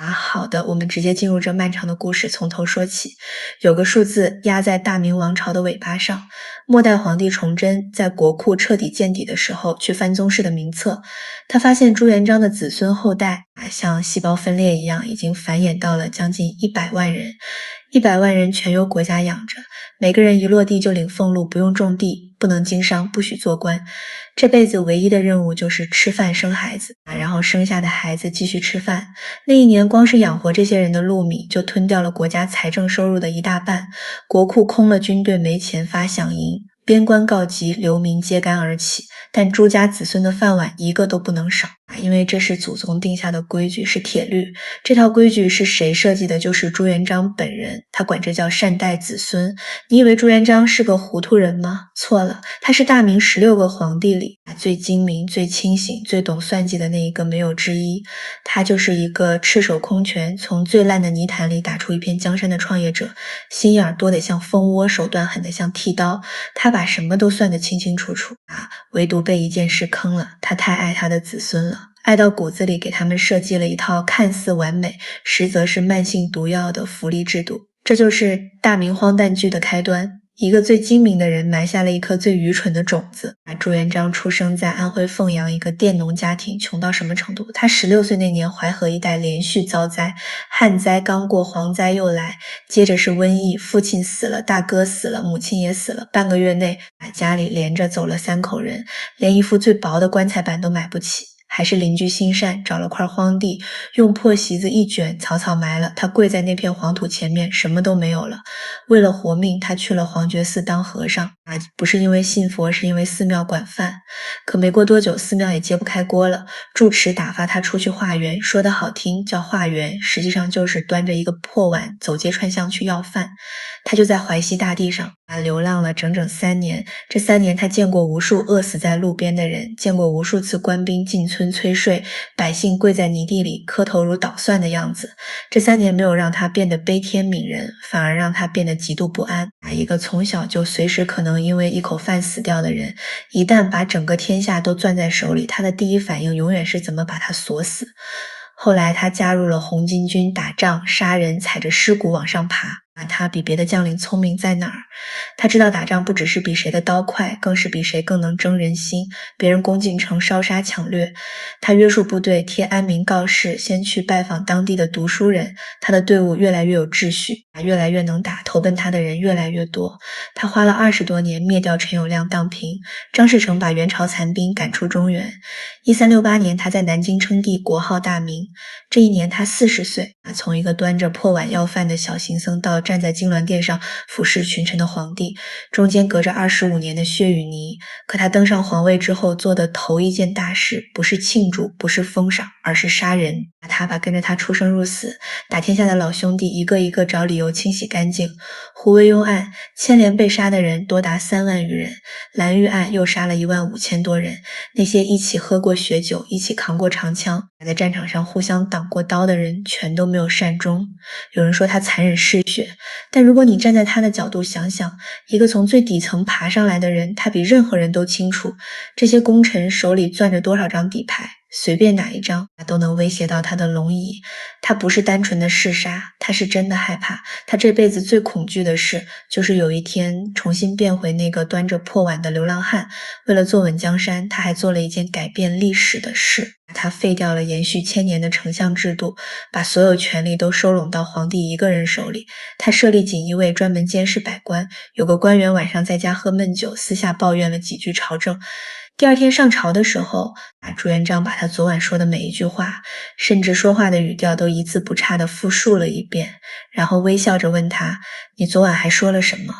好的，我们直接进入这漫长的故事，从头说起。有个数字压在大明王朝的尾巴上。末代皇帝崇祯在国库彻底见底的时候，去翻宗室的名册，他发现朱元璋的子孙后代像细胞分裂一样，已经繁衍到了将近100万人。100万人全由国家养着，每个人一落地就领俸禄，不用种地，不能经商，不许做官。这辈子唯一的任务就是吃饭生孩子，然后生下的孩子继续吃饭。那一年光是养活这些人的禄米，就吞掉了国家财政收入的一大半，国库空了，军队没钱发饷银，边关告急，流民揭竿而起。但朱家子孙的饭碗一个都不能少，因为这是祖宗定下的规矩，是铁律。这套规矩是谁设计的？就是朱元璋本人，他管这叫善待子孙。你以为朱元璋是个糊涂人吗？错了，他是大明16个皇帝里最精明、最清醒、最懂算计的那一个，没有之一。他就是一个赤手空拳从最烂的泥潭里打出一片江山的创业者，心眼多得像蜂窝，手段狠得像剃刀。他把什么都算得清清楚楚唯独被一件事坑了。他太爱他的子孙了，爱到骨子里，给他们设计了一套看似完美，实则是慢性毒药的福利制度。这就是大明荒诞剧的开端。一个最精明的人埋下了一颗最愚蠢的种子。朱元璋出生在安徽凤阳一个佃农家庭，穷到什么程度？他16岁那年，淮河一带连续遭灾，旱灾刚过，蝗灾又来，接着是瘟疫，父亲死了，大哥死了，母亲也死了。半个月内，家里连着走了3口人，连一副最薄的棺材板都买不起。还是邻居心善，找了块荒地，用破席子一卷，草草埋了。他跪在那片黄土前面，什么都没有了。为了活命，他去了黄觉寺当和尚不是因为信佛，是因为寺庙管饭。可没过多久，寺庙也揭不开锅了，住持打发他出去化缘，说得好听叫化缘，实际上就是端着一个破碗走街串巷去要饭。他就在淮西大地上流浪了整整3年。这3年他见过无数饿死在路边的人，见过无数次官兵进村催税，百姓跪在泥地里磕头如捣蒜的样子。这3年没有让他变得悲天悯人，反而让他变得极度不安。一个从小就随时可能因为一口饭死掉的人，一旦把整个天下都攥在手里，他的第一反应永远是怎么把他锁死。后来他加入了红巾军，打仗杀人，踩着尸骨往上爬。他比别的将领聪明在哪儿？他知道打仗不只是比谁的刀快，更是比谁更能争人心。别人攻进城烧杀抢掠，他约束部队，贴安民告示，先去拜访当地的读书人。他的队伍越来越有秩序，越来越能打，投奔他的人越来越多。他花了20多年灭掉陈友谅荡平，张士诚把元朝残兵赶出中原。1368年，他在南京称帝，国号大明。这一年他40岁，从一个端着破碗要饭的小行僧到站在金銮殿上俯视群臣的皇帝，中间隔着25年的血与泥。可他登上皇位之后做的头一件大事，不是庆祝，不是封赏，而是杀人。他把跟着他出生入死，打天下的老兄弟一个一个找理由清洗干净。胡惟庸案，牵连被杀的人多达3万余人；蓝玉案又杀了15000多人。那些一起喝过血酒，一起扛过长枪，在战场上互相挡过刀的人，全都没有善终。有人说他残忍嗜血，但如果你站在他的角度想想，一个从最底层爬上来的人，他比任何人都清楚，这些功臣手里攥着多少张底牌，随便哪一张都能威胁到他的龙椅。他不是单纯的嗜杀，他是真的害怕。他这辈子最恐惧的事，就是有一天重新变回那个端着破碗的流浪汉。为了坐稳江山，他还做了一件改变历史的事。他废掉了延续1000年的丞相制度，把所有权力都收拢到皇帝一个人手里。他设立锦衣卫，专门监视百官。有个官员晚上在家喝闷酒，私下抱怨了几句朝政。第二天上朝的时候，朱元璋把他昨晚说的每一句话，甚至说话的语调都一字不差地复述了一遍，然后微笑着问他：“你昨晚还说了什么？”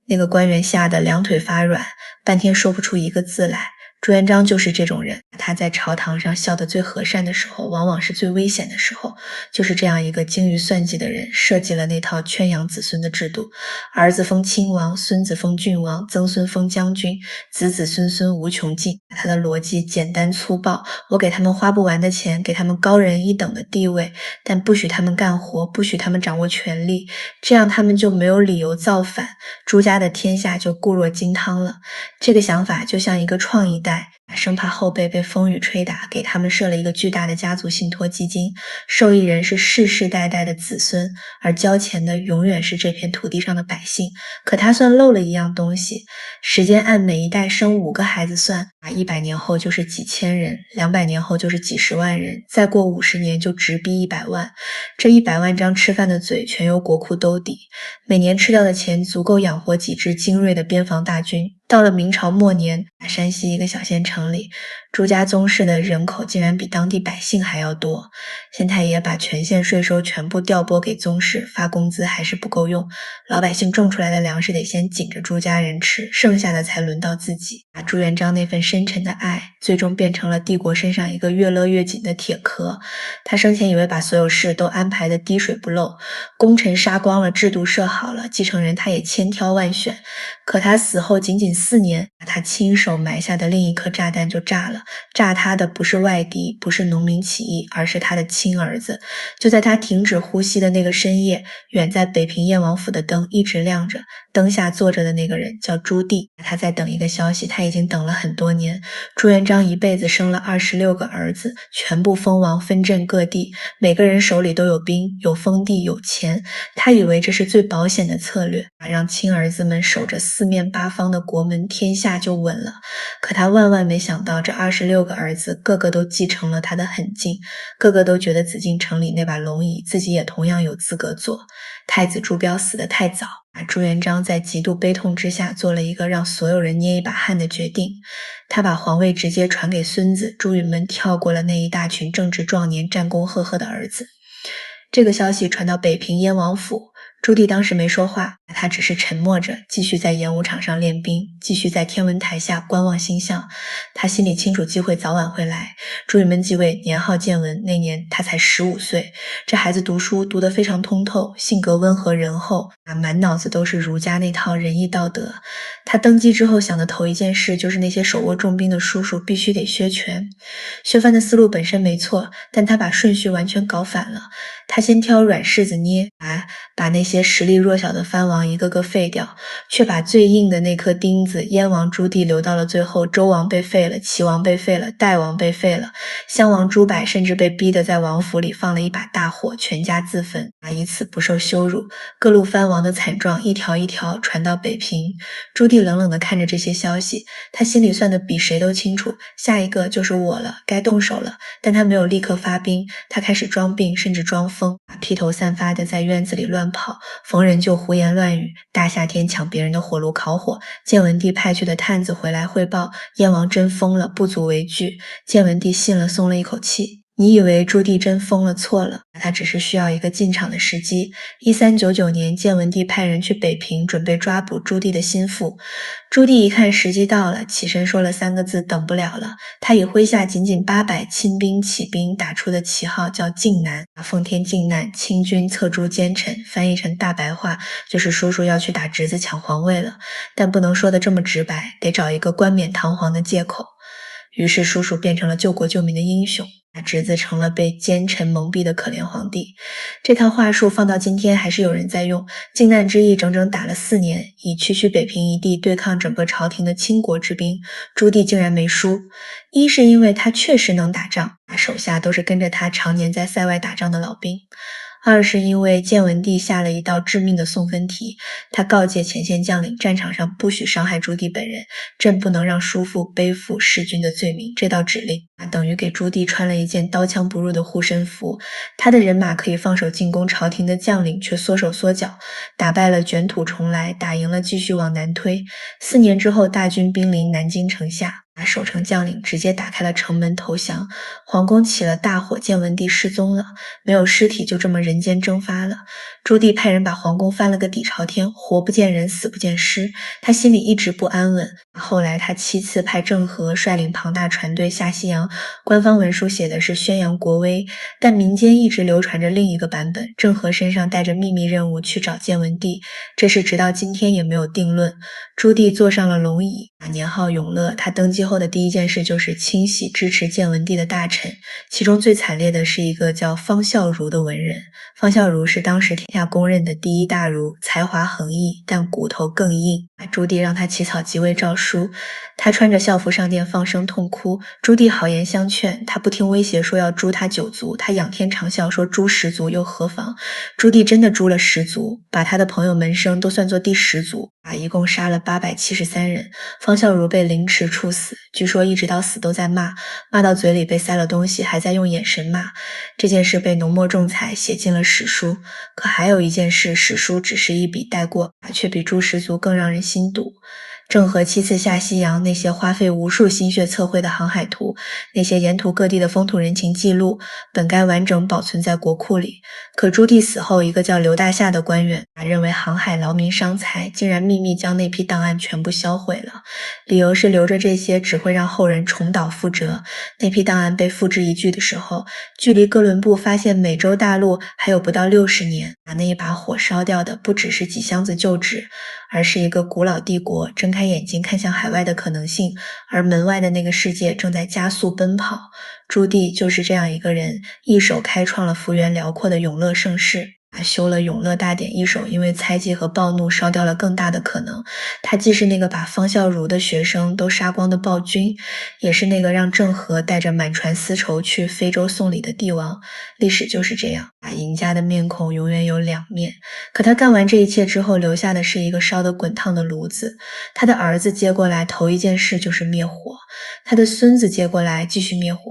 那个官员吓得两腿发软，半天说不出一个字来。朱元璋就是这种人，他在朝堂上笑得最和善的时候，往往是最危险的时候。就是这样一个精于算计的人，设计了那套圈养子孙的制度。儿子封亲王，孙子封郡王，曾孙封将军，子子孙孙无穷尽。他的逻辑简单粗暴，我给他们花不完的钱，给他们高人一等的地位，但不许他们干活，不许他们掌握权力，这样他们就没有理由造反，朱家的天下就固若金汤了。这个想法就像一个创意弹，代，生怕后辈被风雨吹打，给他们设了一个巨大的家族信托基金，受益人是世世代代的子孙，而交钱的永远是这片土地上的百姓。可他算漏了一样东西，时间按每一代生5个孩子算，100年后就是几千人，200年后就是几十万人，再过50年就直逼100万。这100万张吃饭的嘴全由国库兜底，每年吃掉的钱足够养活几支精锐的边防大军。到了明朝末年，山西一个小县城里，朱家宗室的人口竟然比当地百姓还要多。县太爷把全县税收全部调拨给宗室，发工资还是不够用，老百姓种出来的粮食得先紧着朱家人吃，剩下的才轮到自己。朱元璋那份深沉的爱，最终变成了帝国身上一个越勒越紧的铁壳。他生前以为把所有事都安排得滴水不漏，功臣杀光了，制度设好了，继承人他也千挑万选。可他死后仅仅4年，他亲手埋下的另一颗炸弹就炸了。炸他的不是外敌，不是农民起义，而是他的亲儿子。就在他停止呼吸的那个深夜，远在北平燕王府的灯一直亮着，灯下坐着的那个人叫朱棣。他在等一个消息，他已经等了很多年。朱元璋一辈子生了26个儿子，全部封王分镇各地，每个人手里都有兵，有封地，有钱。他以为这是最保险的策略，让亲儿子们守着四面八方的国门，天下就稳了。可他万万没想到，这26个儿子个个都继承了他的狠劲，个个都觉得紫禁城里那把龙椅自己也同样有资格坐。太子朱标死得太早，朱元璋在极度悲痛之下做了一个让所有人捏一把汗的决定，他把皇位直接传给孙子，朱允炆跳过了那一大群正值壮年战功赫赫的儿子。这个消息传到北平燕王府，朱棣当时没说话，他只是沉默着，继续在演武场上练兵，继续在天文台下观望星象。他心里清楚机会早晚会来。朱允炆继位，年号建文，那年他才15岁。这孩子读书读得非常通透，性格温和仁厚，满脑子都是儒家那套仁义道德。他登基之后想的头一件事就是那些手握重兵的叔叔必须得削权。削藩的思路本身没错，但他把顺序完全搞反了。他先挑软柿子捏，把那些实力弱小的藩王一个个废掉，却把最硬的那颗钉子燕王朱棣留到了最后。周王被废了，齐王被废了，代王被废了，襄王朱柏甚至被逼得在王府里放了一把大火，全家自焚，以此不受羞辱。各路藩王的惨状一条一条传到北平。朱棣冷冷地看着这些消息，他心里算得比谁都清楚，下一个就是我了，该动手了。但他没有立刻发兵，他开始装病，甚至装疯，披头散发的在院子里乱跑，逢人就胡言乱语。大夏天抢别人的火炉烤火，建文帝派去的探子回来汇报，燕王真疯了，不足为惧。建文帝信了，松了一口气。你以为朱棣真疯了？错了，他只是需要一个进场的时机。1399年，建文帝派人去北平，准备抓捕朱棣的心腹。朱棣一看时机到了，起身说了3个字：等不了了。他以麾下仅仅800亲兵起兵打出的旗号叫靖难，奉天靖难，清君侧诛奸臣，翻译成大白话就是叔叔要去打侄子抢皇位了。但不能说的这么直白，得找一个冠冕堂皇的借口。于是叔叔变成了救国救民的英雄，侄子成了被奸臣蒙蔽的可怜皇帝。这套话术放到今天还是有人在用。靖难之役整整打了4年，以区北平一地对抗整个朝廷的倾国之兵，朱棣竟然没输。一是因为他确实能打仗，手下都是跟着他常年在塞外打仗的老兵。二是因为建文帝下了一道致命的送分题，他告诫前线将领，战场上不许伤害朱棣本人，朕不能让叔父背负弑君的罪名。这道指令等于给朱棣穿了一件刀枪不入的护身符，他的人马可以放手进攻朝廷的将领，却缩手缩脚，打败了卷土重来，打赢了继续往南推。4年之后，大军兵临南京城下，守城将领直接打开了城门投降，皇宫起了大火，建文帝失踪了，没有尸体就这么人间蒸发了。朱棣派人把皇宫翻了个底朝天，活不见人，死不见尸，他心里一直不安稳。后来他7次派郑和率领庞大船队下西洋，官方文书写的是宣扬国威，但民间一直流传着另一个版本，郑和身上带着秘密任务去找建文帝，这事直到今天也没有定论。朱棣坐上了龙椅，年号永乐，他登基后的第一件事就是清洗支持建文帝的大臣，其中最惨烈的是一个叫方孝孺的文人。方孝孺是当时天下公认的第一大儒，才华横溢，但骨头更硬。朱棣让他起草即位诏书，他穿着校服上殿放声痛哭。朱棣好言相劝，他不听威胁说要诛他9族，他仰天长啸说诛10族又何妨？朱棣真的诛了10族，把他的朋友门生都算作第10族，一共杀了873人。方孝孺被凌迟处死，据说一直到死都在骂，骂到嘴里被塞了东西，还在用眼神骂。这件事被浓墨重彩写进了史书。可还有一件事，史书只是一笔带过，却比诛10族更让人心堵。郑和7次下西洋，那些花费无数心血测绘的航海图，那些沿途各地的风土人情记录，本该完整保存在国库里。可朱棣死后，一个叫刘大夏的官员认为航海劳民伤财，竟然秘密将那批档案全部销毁了。理由是留着这些只会让后人重蹈覆辙。那批档案被付之一炬的时候，距离哥伦布发现美洲大陆还有不到60年。那一把火烧掉的不只是几箱子旧纸，而是一个古老帝国睁开眼睛看向海外的可能性，而门外的那个世界正在加速奔跑。朱棣就是这样一个人，一手开创了幅员辽阔的永乐盛世，修了永乐大典一手，因为猜忌和暴怒烧掉了更大的可能。他既是那个把方孝孺的学生都杀光的暴君，也是那个让郑和带着满船丝绸去非洲送礼的帝王。历史就是这样，赢家的面孔永远有2面。可他干完这一切之后，留下的是一个烧得滚烫的炉子。他的儿子接过来头一件事就是灭火，他的孙子接过来继续灭火。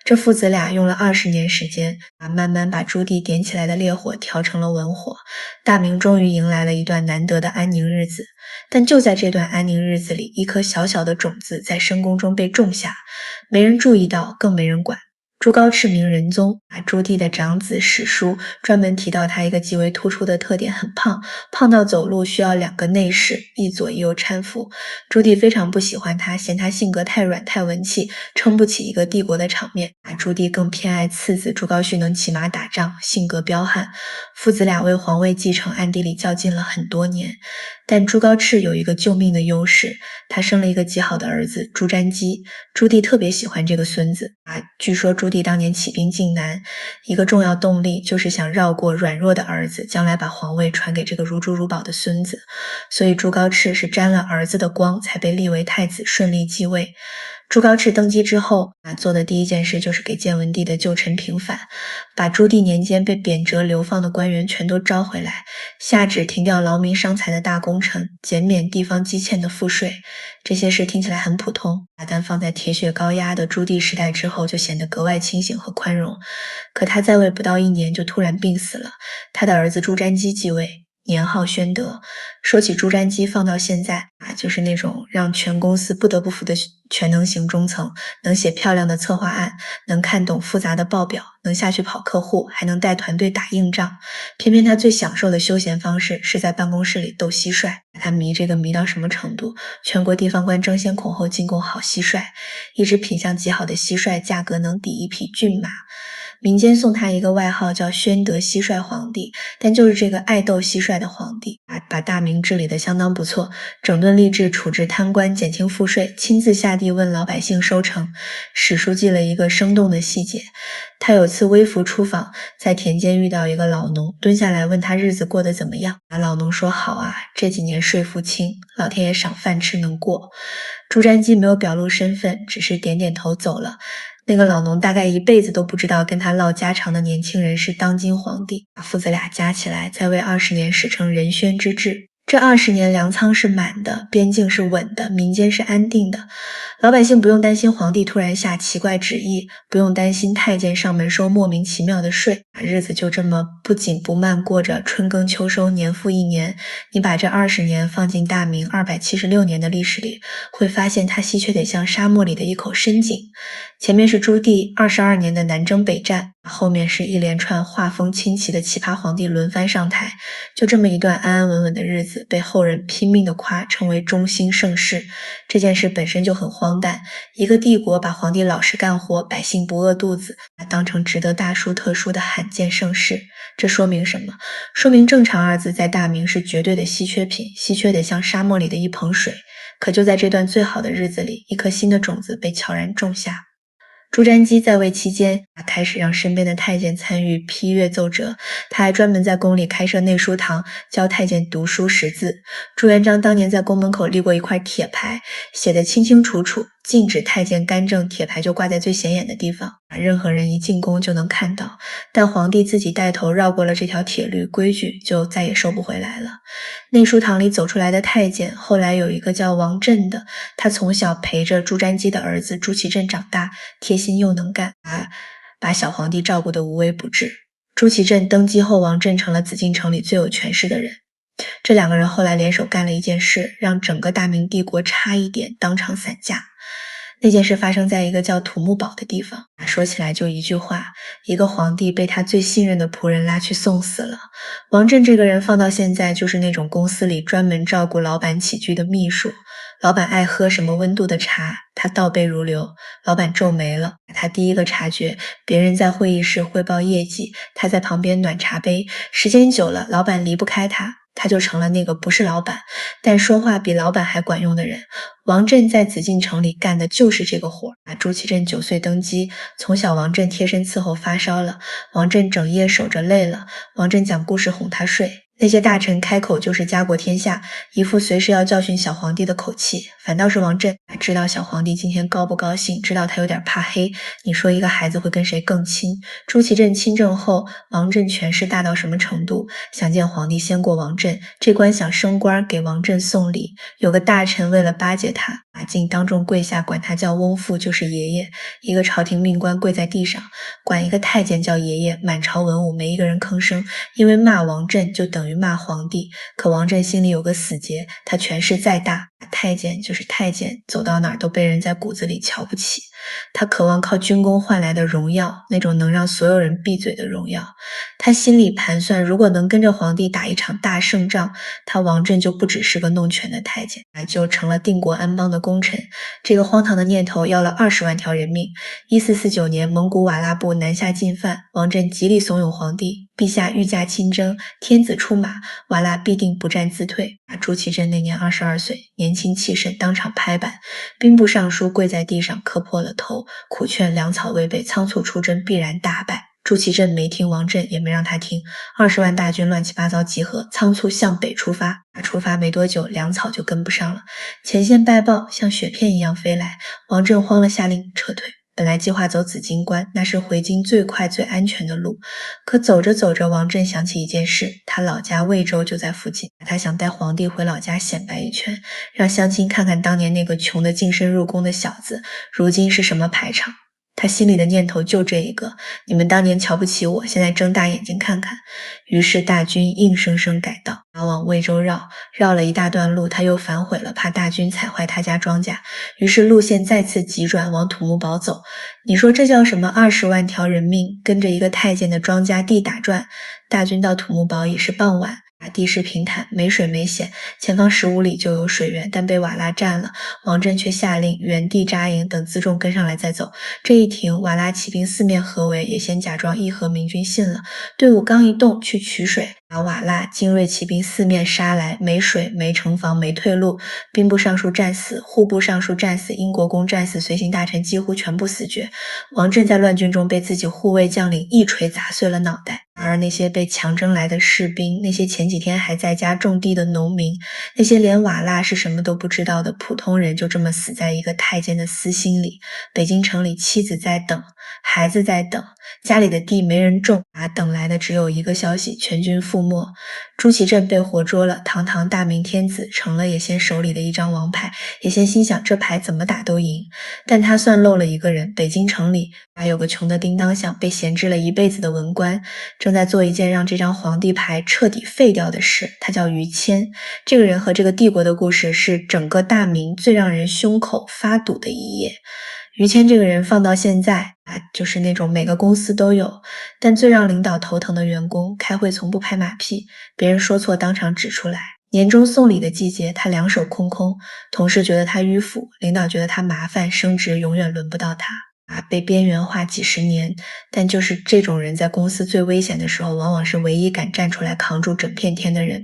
这父子俩用了20年时间，慢慢把朱棣点起来的烈火调成了文火。大明终于迎来了一段难得的安宁日子。但就在这段安宁日子里，一颗小小的种子在深宫中被种下，没人注意到，更没人管。朱高炽名仁宗，朱棣的长子史书专门提到他一个极为突出的特点，很胖，胖到走路需要2个内侍，一左一右搀扶。朱棣非常不喜欢他，嫌他性格太软太文气，撑不起一个帝国的场面。朱棣更偏爱次子朱高煦能骑马打仗，性格彪悍。父子俩为皇位继承暗地里较劲了很多年。但朱高炽有一个救命的优势，他生了一个极好的儿子朱瞻基。朱棣特别喜欢这个孙子据说朱棣当年起兵靖难，一个重要动力就是想绕过软弱的儿子，将来把皇位传给这个如珠如宝的孙子。所以朱高炽是沾了儿子的光，才被立为太子，顺利继位。朱高炽登基之后做的第一件事就是给建文帝的旧臣平反，把朱棣年间被贬谪流放的官员全都招回来，下旨停掉劳民伤财的大工程，减免地方积欠的赋税。这些事听起来很普通，但放在铁血高压的朱棣时代之后，就显得格外清醒和宽容。可他在位不到1年就突然病死了，他的儿子朱瞻基继位，年号宣德。说起朱瞻基，放到现在就是那种让全公司不得不服的全能型中层，能写漂亮的策划案，能看懂复杂的报表，能下去跑客户，还能带团队打硬仗。偏偏他最享受的休闲方式是在办公室里斗蟋蟀。他迷这个迷到什么程度？全国地方官争先恐后进贡好蟋蟀，一只品相极好的蟋蟀价格能抵一匹骏马。民间送他一个外号叫宣德蟋蟀皇帝，但就是这个爱斗蟋蟀的皇帝把大明治理得相当不错，整顿吏治，处置贪官，减轻赋税，亲自下地问老百姓收成。史书记了一个生动的细节，他有次微服出访，在田间遇到一个老农，蹲下来问他日子过得怎么样。老农说好这几年税负轻，老天爷赏饭吃能过。朱瞻基没有表露身份，只是点点头走了。那个老农大概一辈子都不知道跟他唠家常的年轻人是当今皇帝。父子俩加起来在位20年，史称仁宣之治。这20年粮仓是满的，边境是稳的，民间是安定的。老百姓不用担心皇帝突然下奇怪旨意，不用担心太监上门收莫名其妙的税，日子就这么不紧不慢过着，春耕秋收，年复一年。你把这20年放进大明276年的历史里，会发现它稀缺得像沙漠里的一口深井。前面是朱棣22年的南征北战，后面是一连串画风清奇的奇葩皇帝轮番上台，就这么一段安安稳稳的日子，被后人拼命的夸称为中兴盛世。这件事本身就很荒诞，一个帝国把皇帝老实干活，百姓不饿肚子当成值得大书特书的罕见盛世。这说明什么？说明正常2字在大明是绝对的稀缺品，稀缺得像沙漠里的一盆水。可就在这段最好的日子里，一颗新的种子被悄然种下。朱瞻基在位期间，开始让身边的太监参与批阅奏折，他还专门在宫里开设内书堂，教太监读书识字。朱元璋当年在宫门口立过一块铁牌，写得清清楚楚，禁止太监干政，铁牌就挂在最显眼的地方，任何人一进宫就能看到。但皇帝自己带头绕过了这条铁律，规矩就再也收不回来了。内书堂里走出来的太监，后来有一个叫王振的，他从小陪着朱瞻基的儿子朱祁镇长大，贴心又能干，把小皇帝照顾得无微不至。朱祁镇登基后，王振成了紫禁城里最有权势的人。这两个人后来联手干了一件事，让整个大明帝国差一点当场散架。那件事发生在一个叫土木堡的地方，说起来就一句话，一个皇帝被他最信任的仆人拉去送死了。王振这个人放到现在就是那种公司里专门照顾老板起居的秘书，老板爱喝什么温度的茶，他倒背如流，老板皱眉了，他第一个察觉，别人在会议室汇报业绩，他在旁边暖茶杯，时间久了，老板离不开他，他就成了那个不是老板，但说话比老板还管用的人。王振在紫禁城里干的就是这个活。朱祁镇9岁登基，从小王振贴身伺候发烧了，王振整夜守着累了，王振讲故事哄他睡。那些大臣开口就是家国天下，一副随时要教训小皇帝的口气，反倒是王振知道小皇帝今天高不高兴，知道他有点怕黑，你说一个孩子会跟谁更亲？朱祁镇亲政后，王振权势大到什么程度？想见皇帝先过王振，这官想升官给王振送礼，有个大臣为了巴结他，马进当众跪下，管他叫翁父，就是爷爷。一个朝廷命官跪在地上，管一个太监叫爷爷，满朝文武没一个人吭声，因为骂王振就等于骂皇帝。可王振心里有个死结，他权势再大，太监就是太监，走到哪儿都被人在骨子里瞧不起。他渴望靠军功换来的荣耀，那种能让所有人闭嘴的荣耀。他心里盘算，如果能跟着皇帝打一场大胜仗，他王振就不只是个弄权的太监，就成了定国安邦的功臣。这个荒唐的念头要了20万条人命。1449年，蒙古瓦剌部南下进犯，王振极力怂恿皇帝，陛下御驾亲征，天子出马，瓦剌必定不战自退。朱祁镇那年22岁，年轻气盛，当场拍板，兵部尚书跪在地上磕破了头，苦劝粮草未备，仓促出征必然大败。朱祁镇没听王振，也没让他听，20万大军乱七八糟集合，仓促向北出发。出发没多久，粮草就跟不上了，前线败报像雪片一样飞来，王振慌了，下令撤退。本来计划走紫荆关，那是回京最快最安全的路，可走着走着，王振想起一件事，他老家魏州就在附近，他想带皇帝回老家显摆一圈，让乡亲看看当年那个穷得净身入宫的小子，如今是什么排场。他心里的念头就这一个，你们当年瞧不起我，现在睁大眼睛看看。于是大军硬生生改道，往魏州绕了一大段路，他又反悔了，怕大军踩坏他家庄稼，于是路线再次急转，往土木堡走。你说这叫什么20万条人命，跟着一个太监的庄稼地打转。大军到土木堡已是傍晚，地势平坦，没水没险，前方15里就有水源，但被瓦剌占了。王振却下令原地扎营，等辎重跟上来再走。这一停，瓦剌骑兵四面合围，也先假装义和明军信了。队伍刚一动，去取水，瓦剌精锐骑兵四面杀来，没水没城防没退路，兵部尚书战死，户部尚书战死，英国公战死，随行大臣几乎全部死绝。王振在乱军中被自己护卫将领一锤砸碎了脑袋。而那些被强征来的士兵，那些前几天还在家种地的农民，那些连瓦剌是什么都不知道的普通人，就这么死在一个太监的私心里。北京城里，妻子在等，孩子在等，家里的地没人种，等来的只有一个消息：全军覆没。朱祁镇被活捉了，堂堂大明天子成了野先手里的一张王牌。野先心想，这牌怎么打都赢，但他算漏了一个人。北京城里还有个穷的叮当响，被闲置了一辈子的文官，正在做一件让这张皇帝牌彻底废掉的事，他叫于谦。这个人和这个帝国的故事是整个大明最让人胸口发堵的一页。于谦这个人放到现在就是那种每个公司都有，但最让领导头疼的员工，开会从不拍马屁，别人说错当场指出来。年终送礼的季节，他两手空空，同事觉得他迂腐，领导觉得他麻烦，升职永远轮不到他。被边缘化几十年，但就是这种人在公司最危险的时候，往往是唯一敢站出来扛住整片天的人。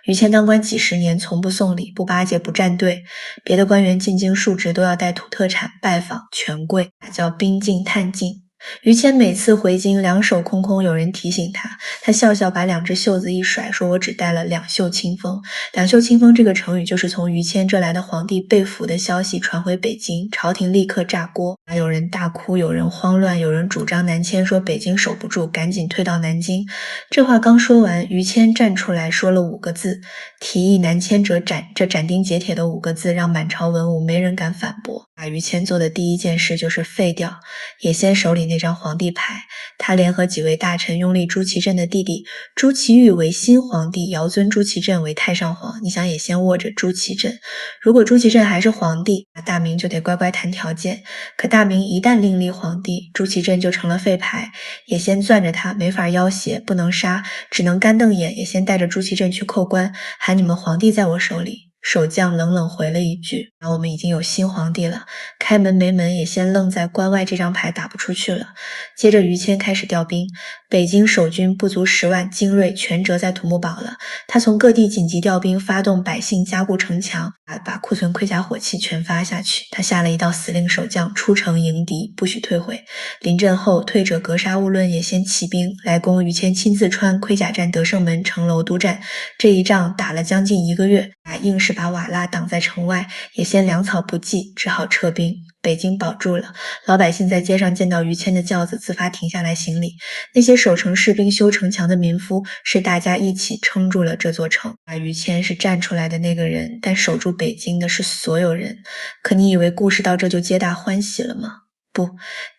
于谦当官几十年，从不送礼，不巴结，不站队，别的官员进京述职都要带土特产拜访权贵，叫兵进探进。于谦每次回京两手空空，有人提醒他，他笑笑把两只袖子一甩，说我只带了两袖清风。两袖清风这个成语就是从于谦这来的皇帝被俘的消息传回北京，朝廷立刻炸锅，有人大哭，有人慌乱，有人主张南迁，说北京守不住，赶紧退到南京。这话刚说完，于谦站出来说了5个字，提议南迁者斩，这斩钉截铁的5个字让满朝文武没人敢反驳。于谦做的第一件事就是废掉野先手里那张皇帝牌，他联合几位大臣拥立朱祁镇的弟弟朱祁钰为新皇帝，遥尊朱祁镇为太上皇。你想，也先握着朱祁镇，如果朱祁镇还是皇帝，大明就得乖乖谈条件。可大明一旦另立皇帝，朱祁镇就成了废牌，也先攥着他，没法要挟，不能杀，只能干瞪眼。也先带着朱祁镇去扣关，喊你们皇帝在我手里。守将冷冷回了一句，我们已经有新皇帝了。开门没门，也先愣在关外，这张牌打不出去了。接着于谦开始调兵，北京守军不足10万，精锐全折在土木堡了。他从各地紧急调兵，发动百姓加固城墙，把库存盔甲火器全发下去。他下了一道死令守将出城迎敌，不许退回。临阵后，退者格杀勿论，也先起兵来攻于谦亲自穿盔甲战德胜门城楼督战。这一仗打了将近1个月，硬是把瓦剌挡在城外，也先粮草不济，只好撤兵。北京保住了，老百姓在街上见到于谦的轿子，自发停下来行礼。那些守城士兵、修城墙的民夫，是大家一起撑住了这座城。而于谦是站出来的那个人，但守住北京的是所有人。可你以为故事到这就皆大欢喜了吗？不，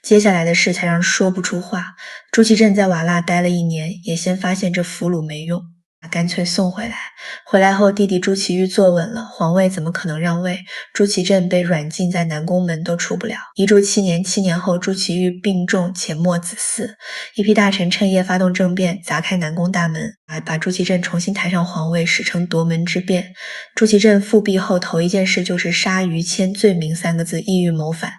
接下来的事才让人说不出话。朱祁镇在瓦剌待了1年，也先发现这俘虏没用，干脆送回来。回来后，弟弟朱祁钰坐稳了，皇位怎么可能让位？朱祁镇被软禁在南宫门都出不了。一住7年，7年后，朱祁钰病重且没子嗣，一批大臣趁夜发动政变，砸开南宫大门，把朱祁镇重新抬上皇位，史称夺门之变。朱祁镇复辟后，头一件事就是杀于谦，罪名3个字：意欲谋反。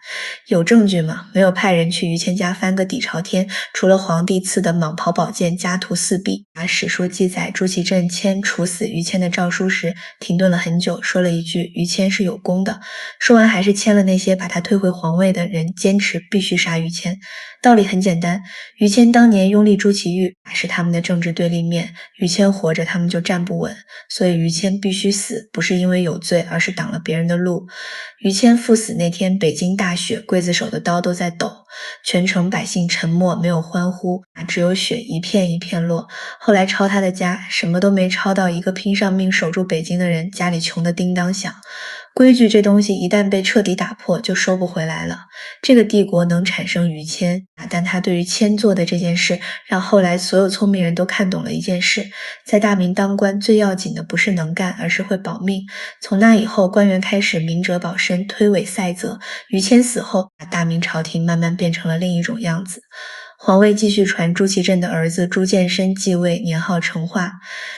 有证据吗？没有派人去于谦家翻个底朝天，除了皇帝赐的蟒袍宝剑，家徒4壁。史书记载，朱祁镇签处死于谦的诏书时，停顿了很久，说了一句：于谦是有功的。说完还是签了那些把他推回皇位的人坚持必须杀于谦。道理很简单，于谦当年拥立朱祁钰，是他们的政治对立面，于谦活着他们就站不稳，所以于谦必须死，不是因为有罪，而是挡了别人的路。于谦赴死那天，北京大雪，刽子手的刀都在抖，全城百姓沉默，没有欢呼，只有雪一片一片落。后来抄他的家，什么都没抄到，一个拼上命守住北京的人，家里穷得叮当响。规矩这东西一旦被彻底打破，就收不回来了。这个帝国能产生于谦，但他对于谦做的这件事，让后来所有聪明人都看懂了一件事：在大明当官，最要紧的不是能干，而是会保命。从那以后，官员开始明哲保身，推诿塞责。于谦死后，大明朝廷慢慢变成了另一种样子。皇位继续传朱祁镇的儿子朱见深继位，年号成化。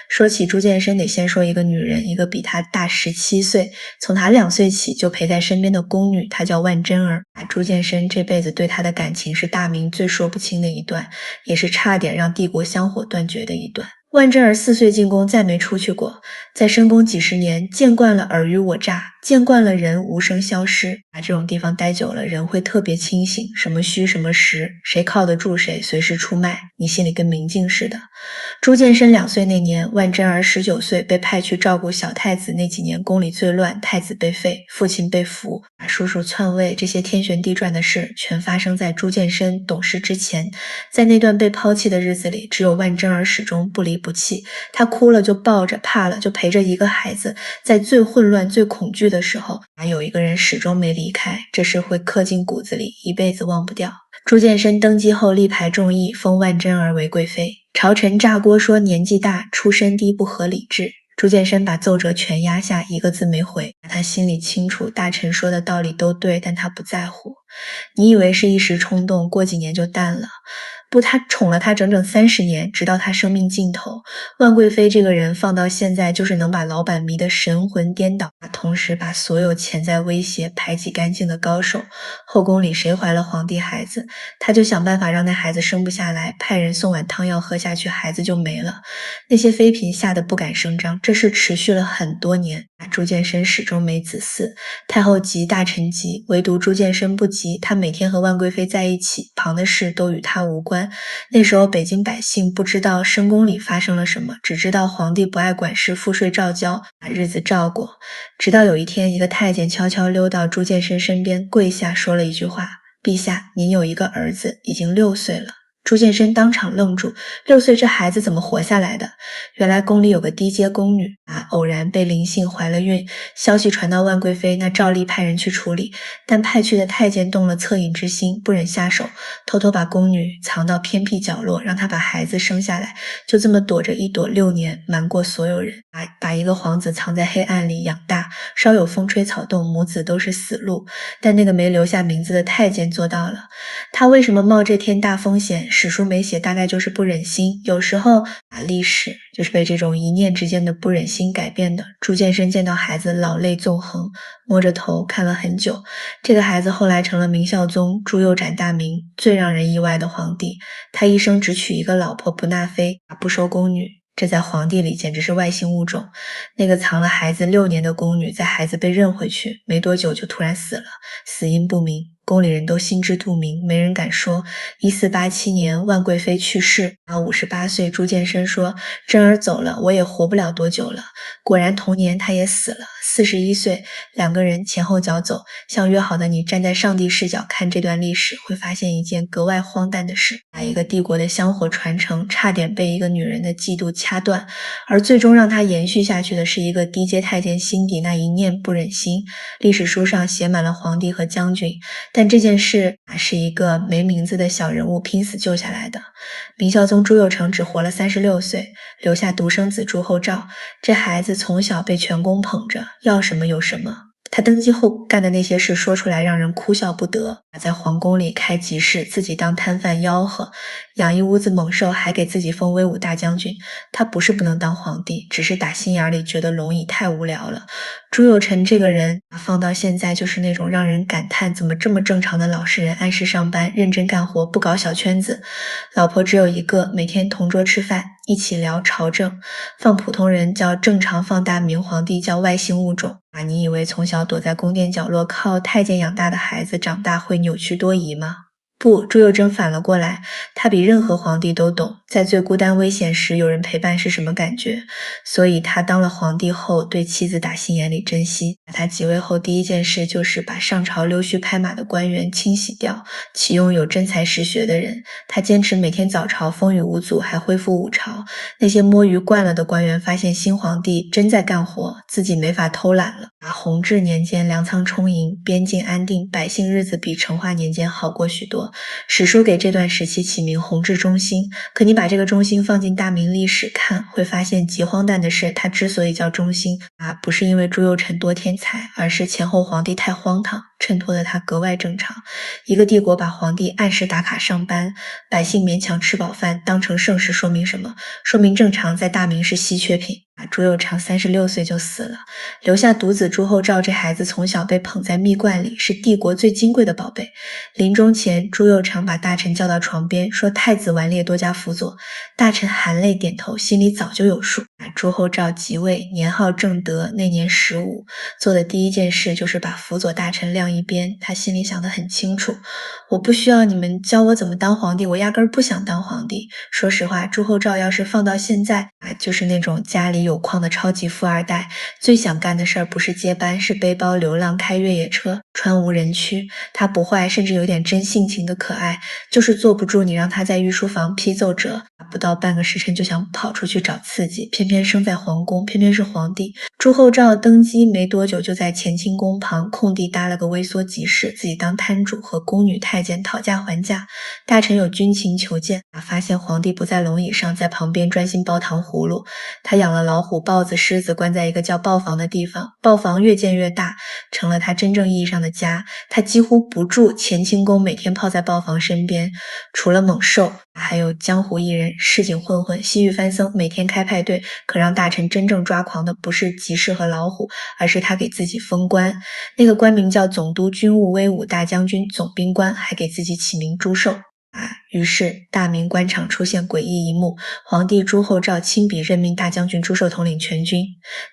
说起朱见深，得先说一个女人，一个比他大17岁，从他2岁起就陪在身边的宫女，她叫万贞儿。朱见深这辈子对她的感情是大明最说不清的一段，也是差点让帝国香火断绝的一段。万贞儿4岁进宫，再没出去过，在深宫几十年，见惯了尔虞我诈，见惯了人无声消失。这种地方待久了，人会特别清醒，什么虚什么实，谁靠得住谁，随时出卖，你心里跟明镜似的。朱见深2岁那年，万贞儿19岁，被派去照顾小太子。那几年宫里最乱，太子被废，父亲被俘，叔叔篡位，这些天旋地转的事全发生在朱见深懂事之前。在那段被抛弃的日子里，只有万贞儿始终不离不弃，她哭了就抱着，怕了就陪着一个孩子。在最混乱最恐惧的时候，有一个人始终没离开，这事会刻进骨子里，一辈子忘不掉。朱见深登基后力排众议，封万贞儿为贵妃。朝臣炸锅说年纪大，出身低，不合礼制。朱见深把奏折全压下，一个字没回。他心里清楚，大臣说的道理都对，但他不在乎。你以为是一时冲动，过几年就淡了。不，他宠了她整整30年，直到她生命尽头。万贵妃这个人放到现在，就是能把老板迷得神魂颠倒，同时把所有潜在威胁排挤干净的高手。后宫里谁怀了皇帝孩子，他就想办法让那孩子生不下来，派人送碗汤药喝下去，孩子就没了。那些妃嫔吓得不敢声张，这事持续了很多年。朱见深始终没子嗣，太后急，大臣急，唯独朱见深不急。他每天和万贵妃在一起，旁的事都与他无关。那时候北京百姓不知道深宫里发生了什么，只知道皇帝不爱管事，赋税照交，把日子照过。直到有一天，一个太监悄悄溜到朱见深身边，跪下说了一句话：“陛下，您有一个儿子，已经6岁了。”朱见深当场愣住，6岁这孩子怎么活下来的？原来宫里有个低阶宫女偶然被灵性怀了孕，消息传到万贵妃，那照例派人去处理，但派去的太监动了恻隐之心，不忍下手，偷偷把宫女藏到偏僻角落，让她把孩子生下来，就这么躲着一躲6年，瞒过所有人，把一个皇子藏在黑暗里养大，稍有风吹草动，母子都是死路。但那个没留下名字的太监做到了。他为什么冒这天大风险？史书没写，大概就是不忍心。有时候历史就是被这种一念之间的不忍心改变的。朱见深见到孩子老泪纵横，摸着头看了很久。这个孩子后来成了明孝宗朱佑展大明最让人意外的皇帝。他一生只娶一个老婆，不纳妃，不收宫女。这在皇帝里简直是外星物种。那个藏了孩子6年的宫女，在孩子被认回去没多久就突然死了，死因不明。宫里人都心知肚明，没人敢说。1487年，万贵妃去世，58岁，朱见深说：“真儿走了，我也活不了多久了。”果然同年他也死了，41岁，两个人前后脚走。像约好的你站在上帝视角看这段历史，会发现一件格外荒诞的事：一个帝国的香火传承，差点被一个女人的嫉妒掐断，而最终让它延续下去的是一个低阶太监心底那一念不忍心。历史书上写满了皇帝和将军，但这件事是一个没名字的小人物拼死救下来的。明孝宗朱佑樘只活了36岁，留下独生子朱厚照。这孩子从小被全宫捧着，要什么有什么。他登基后干的那些事说出来让人哭笑不得，在皇宫里开集市，自己当摊贩吆喝，养一屋子猛兽，还给自己封威武大将军。他不是不能当皇帝，只是打心眼里觉得龙椅太无聊了。朱佑樘这个人放到现在就是那种让人感叹怎么这么正常的老实人，按时上班，认真干活，不搞小圈子。老婆只有一个，每天同桌吃饭，一起聊朝政。放普通人叫正常，放大明皇帝叫外星物种。你以为从小躲在宫殿角落靠太监养大的孩子长大会扭曲多疑吗？不，朱佑樘反了过来，他比任何皇帝都懂，在最孤单危险时有人陪伴是什么感觉。所以他当了皇帝后，对妻子打心眼里珍惜。他即位后第一件事就是把上朝溜须拍马的官员清洗掉，启用有真才实学的人。他坚持每天早朝风雨无阻，还恢复午朝。那些摸鱼惯了的官员发现新皇帝真在干活，自己没法偷懒了。弘治年间粮仓充盈，边境安定，百姓日子比成化年间好过许多。史书给这段时期起名弘治中兴，可你把这个中兴放进大明历史看，会发现极荒诞的是，它之所以叫中兴不是因为朱佑樘多天才，而是前后皇帝太荒唐，衬托得他格外正常。一个帝国把皇帝按时打卡上班，百姓勉强吃饱饭当成盛世，说明什么？说明正常在大明是稀缺品。朱佑樘36岁就死了，留下独子朱厚照。这孩子从小被捧在蜜罐里，是帝国最金贵的宝贝。临终前，朱佑樘把大臣叫到床边，说太子顽劣，多加辅佐。大臣含泪点头，心里早就有数。朱厚照即位，年号正德，那年15，做的第一件事就是把辅佐大臣晾一边。他心里想得很清楚，我不需要你们教我怎么当皇帝，我压根儿不想当皇帝。说实话，朱厚照要是放到现在就是那种家里有矿的超级富二代，最想干的事儿不是接班，是背包流浪，开越野车，穿无人区。他不坏，甚至有点真性情的可爱，就是坐不住你让他在御书房批奏折，不到半个时辰就想跑出去找刺激，偏偏生在皇宫，偏偏是皇帝。朱厚照登基没多久，就在乾清宫旁空地搭了个微缩集市，自己当摊主，和宫女太监讨价还价。大臣有军情求见，发现皇帝不在龙椅上，在旁边专心包糖葫芦。他养了老虎、豹子、狮子，关在一个叫豹房的地方，豹房越建越大，成了他真正意义上的家。他几乎不住乾清宫，每天泡在豹房身边，除了猛兽还有江湖艺人、市井混混、西域番僧，每天开派对。可让大臣真正抓狂的不是集市和老虎，而是他给自己封官。那个官名叫总督军务威武大将军总兵官，还给自己起名朱寿。于是大明官场出现诡异一幕，皇帝朱厚照亲笔任命大将军朱寿统领全军。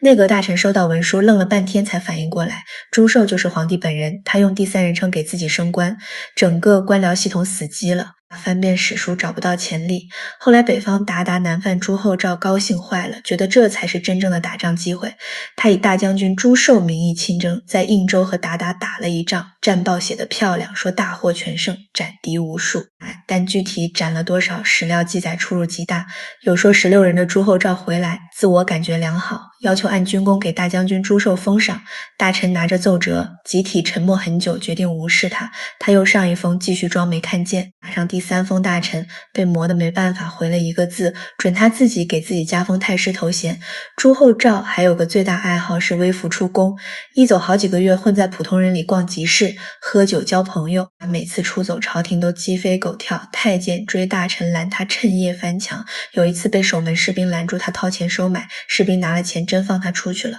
内阁大臣收到文书，愣了半天才反应过来，朱寿就是皇帝本人，他用第三人称给自己升官，整个官僚系统死机了。翻遍史书找不到前例，后来北方鞑靼南犯朱厚照高兴坏了，觉得这才是真正的打仗机会。他以大将军朱寿名义亲征，在应州和鞑靼打了一仗，战报写得漂亮，说大获全胜，斩敌无数。但具体斩了多少，史料记载出入极大。有说16人的朱厚照回来，自我感觉良好，要求按军功给大将军朱寿封赏。大臣拿着奏折，集体沉默很久，决定无视他。他又上一封，继续装没看见。马上第3封，大臣被磨得没办法，回了一个字，准他自己给自己加封太师头衔。朱厚照还有个最大爱好是微服出宫，一走好几个月，混在普通人里逛集市、喝酒交朋友。每次出走，朝廷都鸡飞狗跳，太监追大臣拦他，趁夜翻墙。有一次被守门士兵拦住，他掏钱收买，士兵拿了钱真放他出去了。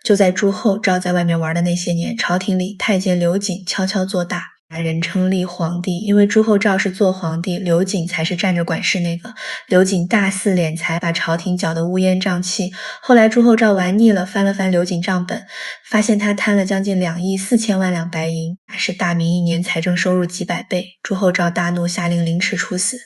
就在朱厚照在外面玩的那些年，朝廷里太监刘瑾悄悄做大，人称立皇帝，因为朱厚照是做皇帝，刘瑾才是站着管事那个。刘瑾大肆敛财，把朝廷搅得乌烟瘴气。后来朱厚照玩腻了，翻了翻刘瑾账本，发现他贪了将近2亿4千万两白银，是大明1年财政收入几百倍。朱厚照大怒，下令凌迟处死。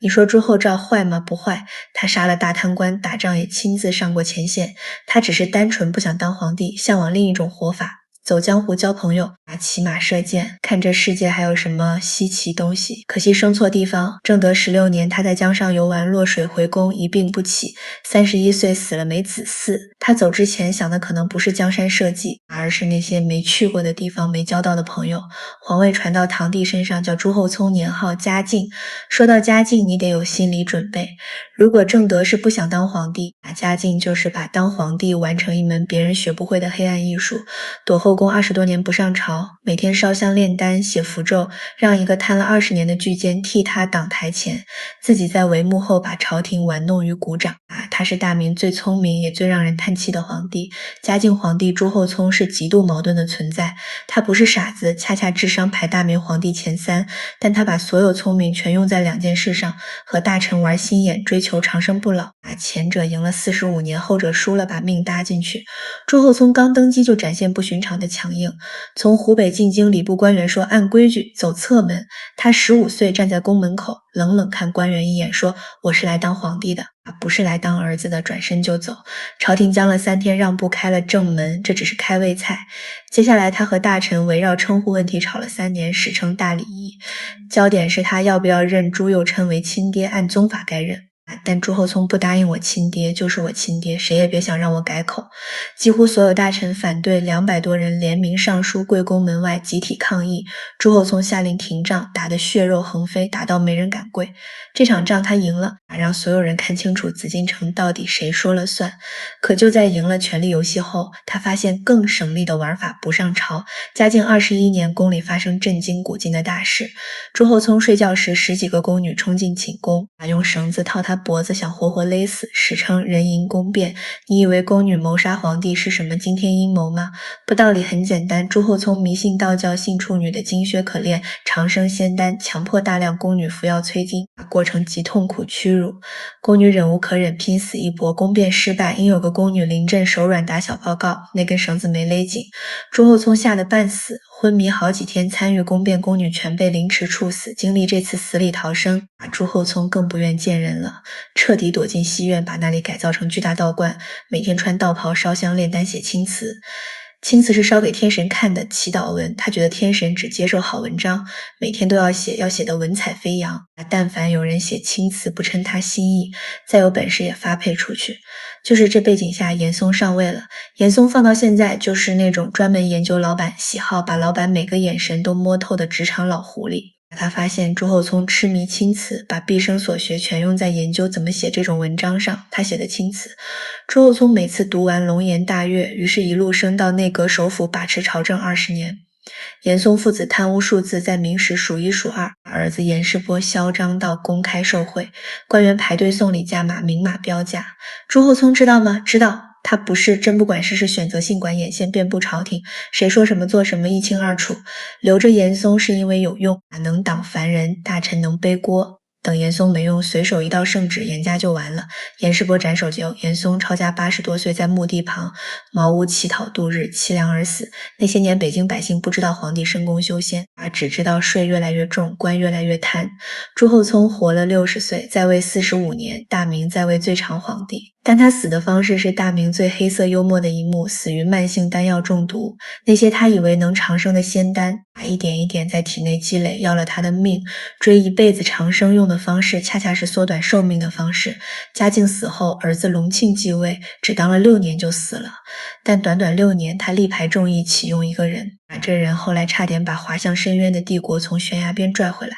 你说朱厚照坏吗？不坏，他杀了大贪官，打仗也亲自上过前线。他只是单纯不想当皇帝，向往另一种活法。走江湖交朋友，骑马射箭，看这世界还有什么稀奇东西。可惜生错地方。正德16年，他在江上游玩，落水回宫，一病不起。31岁死了没子嗣。他走之前想的可能不是江山社稷，而是那些没去过的地方，没交到的朋友。皇位传到堂弟身上，叫朱厚熜，年号嘉靖。说到嘉靖，你得有心理准备。如果正德是不想当皇帝，嘉靖就是把当皇帝完成一门别人学不会的黑暗艺术。躲后宫20多年不上朝，每天烧香炼丹写符咒，让一个贪了20年的巨奸替他挡台前，自己在帷幕后把朝廷玩弄于股掌。他是大明最聪明也最让人叹气的皇帝。嘉靖皇帝朱厚熜是极度矛盾的存在，他不是傻子，恰恰智商排大明皇帝前3，但他把所有聪明全用在2件事上，和大臣玩心眼，追求长生不老。前者赢了45年，后者输了，把命搭进去。朱厚熜刚登基就展现不寻常的强硬，从湖北进京，礼部官员说按规矩走侧门，他15岁站在宫门口，冷冷看官员一眼，说我是来当皇帝的，不是来当儿子的，转身就走。朝廷僵了3天，让步开了正门，这只是开胃菜。接下来他和大臣围绕称呼问题吵了3年，史称大礼议。焦点是他要不要认朱佑琛为亲爹，按宗法该认。但朱厚熜不答应我亲爹，就是我亲爹，谁也别想让我改口。几乎所有大臣反对，200多人联名上书贵宫门外集体抗议。朱厚熜下令停仗，打得血肉横飞，打到没人敢跪。这场仗他赢了，让所有人看清楚紫禁城到底谁说了算。可就在赢了权力游戏后，他发现更省力的玩法，不上朝。嘉靖21年，宫里发生震惊古今的大事。朱厚熜睡觉时，10几个宫女冲进寝宫，用绳子套他脖子，想活活勒死，史称人淫宫变。你以为宫女谋杀皇帝是什么惊天阴谋吗？不，道理很简单，朱厚熜迷信道教，信处女的精血可炼，长生仙丹，强迫大量宫女服药催经，过程极痛苦屈辱。宫女忍无可忍，拼死一搏，宫变失败，因有个宫女临阵手软打小报告，那根绳子没勒紧。朱厚熜吓得半死，昏迷好几天，参与宫变宫女全被凌迟处死。经历这次死里逃生，朱厚熜更不愿见人了，彻底躲进西院，把那里改造成巨大道观，每天穿道袍烧香炼丹写青词。青词是烧给天神看的祈祷文，他觉得天神只接受好文章，每天都要写，要写得文采飞扬。但凡有人写青词不称他心意，再有本事也发配出去。就是这背景下，严嵩上位了。严嵩放到现在就是那种专门研究老板喜好，把老板每个眼神都摸透的职场老狐狸。他发现朱厚熜痴迷青词，把毕生所学全用在研究怎么写这种文章上。他写的青词，朱厚熜每次读完龙颜大悦，于是一路升到内阁首辅，把持朝政20年。严嵩父子贪污数字在明史数一数二，儿子严世波嚣张到公开受贿，官员排队送礼价码明码标价。朱厚熜知道吗？知道。他不是真不管事，是选择性管眼线，遍布朝廷，谁说什么做什么一清二楚。留着严嵩是因为有用，能挡凡人，大臣能背锅。等严嵩没用，随手一道圣旨，严家就完了。严世波斩首就，严嵩抄家80多岁，在墓地旁茅屋乞讨度日，凄凉而死。那些年北京百姓不知道皇帝深宫修仙，只知道税越来越重，官越来越贪。朱厚熜活了60岁，在位45年，大明在位最长皇帝。但他死的方式是大明最黑色幽默的一幕，死于慢性丹药中毒。那些他以为能长生的仙丹，一点一点在体内积累，要了他的命。追一辈子长生用的方式，恰恰是缩短寿命的方式。嘉靖死后，儿子隆庆继位，只当了6年就死了。但短短6年，他力排众议启用一个人，这人后来差点把滑向深渊的帝国从悬崖边拽回来。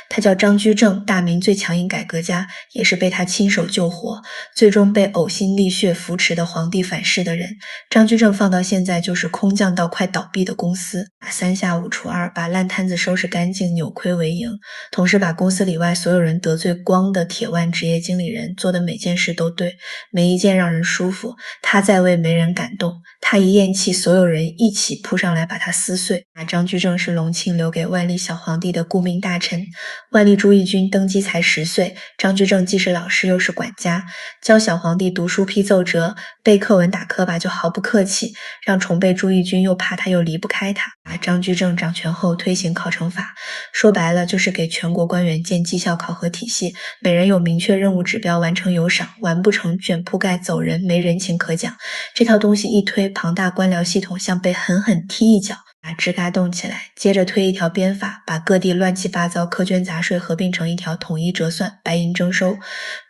他叫张居正，大明最强硬改革家，也是被他亲手救活，最终被呕心沥血扶持的皇帝反噬的人。张居正放到现在就是空降到快倒闭的公司，3下5除2，把烂摊子收拾干净，扭亏为盈，同时把公司里外所有人得罪光的铁腕职业经理人，做的每件事都对，没一件让人舒服。他在位没人敢动，他一咽气，所有人一起扑上来把他撕碎。张居正是隆庆留给万历小皇帝的顾命大臣。万历朱翊钧登基才10岁，张居正既是老师又是管家，教小皇帝读书批奏折，背课文打磕巴就毫不客气，让崇拜朱翊钧又怕他又离不开他。张居正掌权后推行考成法，说白了就是给全国官员建绩效考核体系，每人有明确任务指标，完成有赏，完不成卷铺盖走人，没人情可讲。这套东西一推，庞大官僚系统像被狠狠踢一脚，吱嘎动起来。接着推一条鞭法，把各地乱七八糟苛捐杂税合并成一条统一折算，白银征收，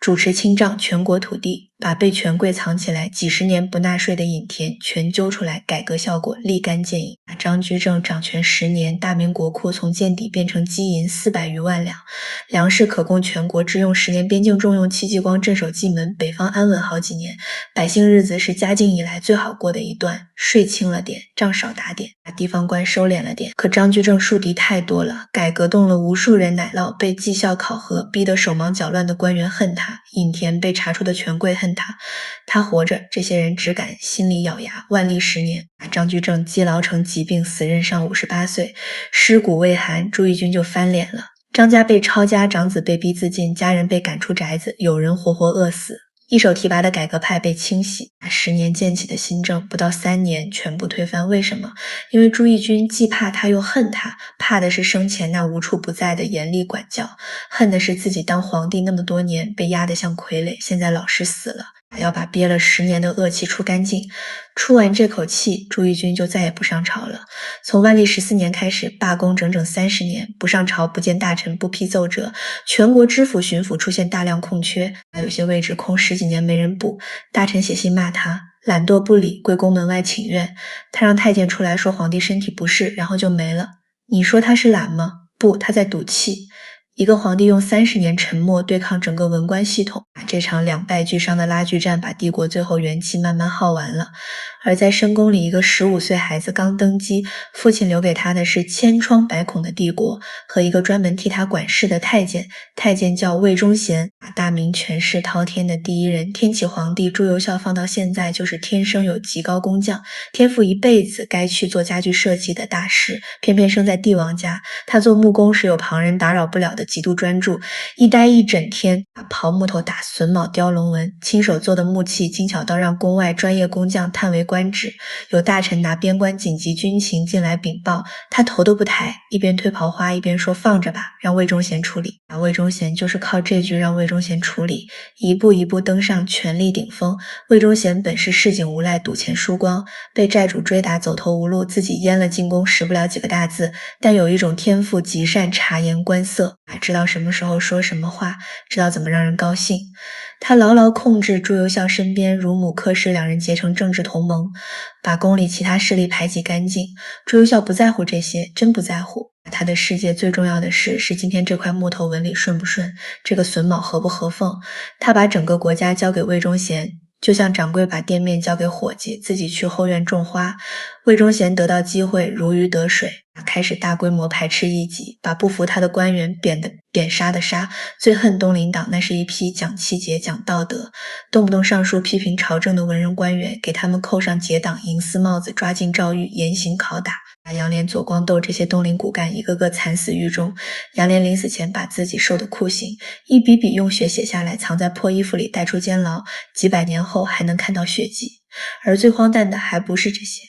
主持清账全国土地，把被权贵藏起来几十年不纳税的隐田全揪出来，改革效果立竿见影。张居正掌权10年，大明国库从见底变成积银400余万两，粮食可供全国之用，10年边境重用戚继光镇守蓟门，北方安稳好几年，百姓日子是嘉靖以来最好过的一段，税轻了点，账少打点，把地方官收敛了点。可张居正树敌太多了，改革动了无数人奶酪，被绩效考核逼得手忙脚乱的官员恨他，隐田被查出的权贵恨他。他活着，这些人只敢心里咬牙。万历10年，张居正积劳成疾病死，任上58岁，尸骨未寒，朱翊钧就翻脸了。张家被抄家，长子被逼自尽，家人被赶出宅子，有人活活饿死。一手提拔的改革派被清洗，10年建起的新政不到3年全部推翻。为什么？因为朱翊钧既怕他又恨他，怕的是生前那无处不在的严厉管教，恨的是自己当皇帝那么多年被压得像傀儡，现在老师死了，要把憋了10年的恶气出干净。出完这口气，朱翊钧就再也不上朝了。从万历14年开始，罢工整整30年，不上朝，不见大臣，不批奏折，全国知府巡抚出现大量空缺，有些位置空10几年没人补，大臣写信骂他懒惰不理，归宫门外请愿。他让太监出来说皇帝身体不适，然后就没了。你说他是懒吗？不，他在赌气。一个皇帝用30年沉默对抗整个文官系统，这场两败俱伤的拉锯战把帝国最后元气慢慢耗完了。而在深宫里，一个15岁孩子刚登基，父亲留给他的是千疮百孔的帝国和一个专门替他管事的太监。太监叫魏忠贤，大明权势滔天的第一人。天启皇帝朱由校放到现在就是天生有极高工匠，天赋一辈子该去做家具设计的大师，偏偏生在帝王家。他做木工时有旁人打扰不了的极度专注，一待一整天，刨木头打榫卯雕龙纹，亲手做的木器精巧到让宫外专业工匠叹为观止。有大臣拿边关紧急军情进来禀报，他头都不抬，一边推刨花一边说放着吧，让魏忠贤处理。魏忠贤就是靠这句让魏忠贤处理，一步一步登上权力顶峰。魏忠贤本是市井无赖，赌钱输光，被债主追打走投无路，自己淹了进宫，识不了几个大字，但有一种天赋，极善察言观色，知道什么时候说什么话，知道怎么让人高兴。他牢牢控制朱由校身边乳母柯氏两人结成政治同盟，把宫里其他势力排挤干净。朱由校不在乎这些，真不在乎。他的世界最重要的事是今天这块木头纹理顺不顺，这个榫卯合不合缝。他把整个国家交给魏忠贤，就像掌柜把店面交给伙计，自己去后院种花。魏忠贤得到机会如鱼得水，开始大规模排斥异己，把不服他的官员贬杀的杀，最恨东林党那是一批讲气节、讲道德，动不动上书批评朝政的文人官员，给他们扣上结党银丝帽子，抓进诏狱，严刑拷打。把杨涟、左光斗这些东林骨干一个个惨死狱中。杨涟临死前把自己受的酷刑一笔笔用血写下来，藏在破衣服里带出监牢，几百年后还能看到血迹。而最荒诞的还不是这些，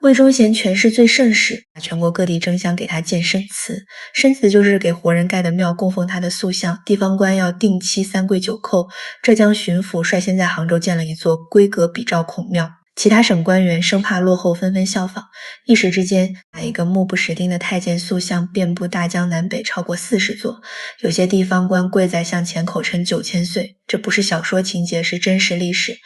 魏忠贤权势最盛时，全国各地争相给他建生祠，生祠就是给活人盖的庙，供奉他的塑像，地方官要定期三跪九叩。浙江巡抚率先在杭州建了一座规格比照孔庙，其他省官员生怕落后，纷纷效仿，一时之间，一个目不识丁的太监塑像遍布大江南北，超过40座。有些地方官跪在像前口称9000岁，这不是小说情节，是真实历史。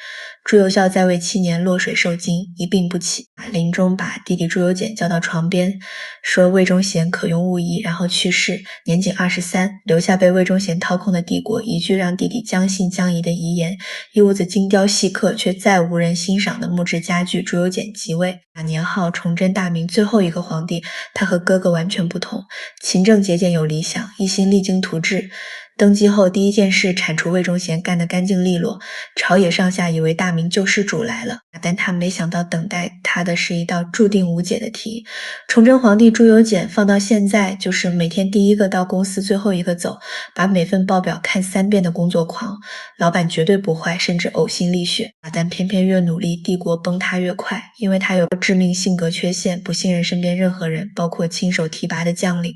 朱由校在位7年，落水受惊，一病不起。临终把弟弟朱由检叫到床边，说魏忠贤可用勿疑，然后去世，年仅23，留下被魏忠贤掏空的帝国，一句让弟弟将信将疑的遗言，一屋子精雕细刻却再无人欣赏的木质家具。朱由检即位，年号崇祯大明最后一个皇帝，他和哥哥完全不同，勤政节俭有理想，一心励精图治。登基后第一件事铲除魏忠贤，干得干净利落，朝野上下以为大明救世主来了，但他没想到等待他的是一道注定无解的题。崇祯皇帝朱由检放到现在就是每天第一个到公司，最后一个走，把每份报表看3遍的工作狂，老板绝对不坏，甚至呕心沥血，但偏偏越努力帝国崩塌越快，因为他有致命性格缺陷，不信任身边任何人，包括亲手提拔的将领。